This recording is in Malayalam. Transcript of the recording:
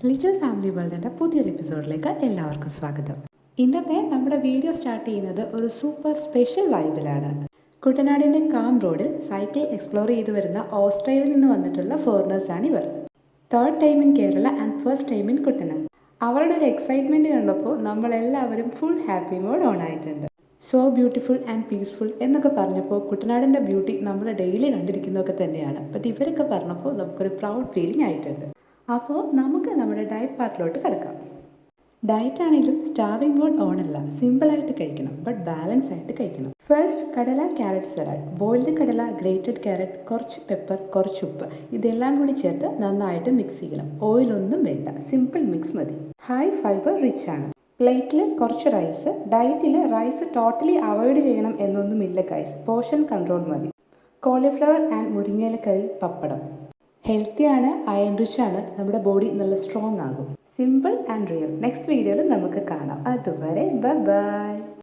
ലിറ്റിൽ ഫാമിലി വേൾഡിൻ്റെ പുതിയൊരു എപ്പിസോഡിലേക്ക് എല്ലാവർക്കും സ്വാഗതം. ഇന്നത്തെ നമ്മുടെ വീഡിയോ സ്റ്റാർട്ട് ചെയ്യുന്നത് ഒരു സൂപ്പർ സ്പെഷ്യൽ വൈബിലാണ്. കുട്ടനാടിൻ്റെ കാം റോഡിൽ സൈക്കിൾ എക്സ്പ്ലോർ ചെയ്തു വരുന്ന ഓസ്ട്രേലിയയിൽ നിന്ന് വന്നിട്ടുള്ള ഫോറിനേഴ്സാണ് ഇവർ. Third time in Kerala and first time in Kuttanad. അവരുടെ ഒരു എക്സൈറ്റ്മെൻറ്റ് കണ്ടപ്പോൾ നമ്മളെല്ലാവരും ഫുൾ ഹാപ്പി മോഡ് ഓൺ ആയിട്ടുണ്ട്. സോ ബ്യൂട്ടിഫുൾ ആൻഡ് പീസ്ഫുൾ എന്നൊക്കെ പറഞ്ഞപ്പോൾ കുട്ടനാടിൻ്റെ ബ്യൂട്ടി നമ്മൾ ഡെയിലി കണ്ടിരിക്കുന്നതൊക്കെ തന്നെയാണ്. ബട്ട് ഇവരൊക്കെ പറഞ്ഞപ്പോൾ നമുക്കൊരു പ്രൗഡ് ഫീലിംഗ് ആയിട്ടുണ്ട്. അപ്പോൾ നമുക്ക് നമ്മുടെ ഡയറ്റ് പാർട്ടിലോട്ട് കിടക്കാം. ഡയറ്റ് ആണെങ്കിലും സ്റ്റാർവിംഗ് മോഡ് ഓണല്ല, സിമ്പിളായിട്ട് കഴിക്കണം, ബട്ട് ബാലൻസ് ആയിട്ട് കഴിക്കണം. ഫസ്റ്റ് കടല ക്യാരറ്റ് സലാഡ്. ബോയിൽഡ് കടല, ഗ്രേറ്റഡ് ക്യാരറ്റ്, കുറച്ച് പെപ്പർ, കുറച്ച് ഉപ്പ്, ഇതെല്ലാം കൂടി ചേർത്ത് നന്നായിട്ട് മിക്സ് ചെയ്യണം. ഓയിലൊന്നും വേണ്ട, സിമ്പിൾ മിക്സ് മതി. ഹൈ ഫൈബർ റിച്ച് ആണ്. പ്ലേറ്റിൽ കുറച്ച് റൈസ്. ഡയറ്റിൽ റൈസ് ടോട്ടലി അവോയ്ഡ് ചെയ്യണം എന്നൊന്നുമില്ല ഗൈസ്, പോർഷൻ കൺട്രോൾ മതി. കോളിഫ്ലവർ ആൻഡ് മുരിങ്ങയിലക്കറി, പപ്പടം. ഹെൽത്തിയാണ്, അയൺ റിച്ച് ആണ്, നമ്മുടെ ബോഡി നല്ല സ്ട്രോങ് ആകും. Simple and real. നെക്സ്റ്റ് വീഡിയോയിൽ നമുക്ക് കാണാം. അതുവരെ ബൈ ബൈ.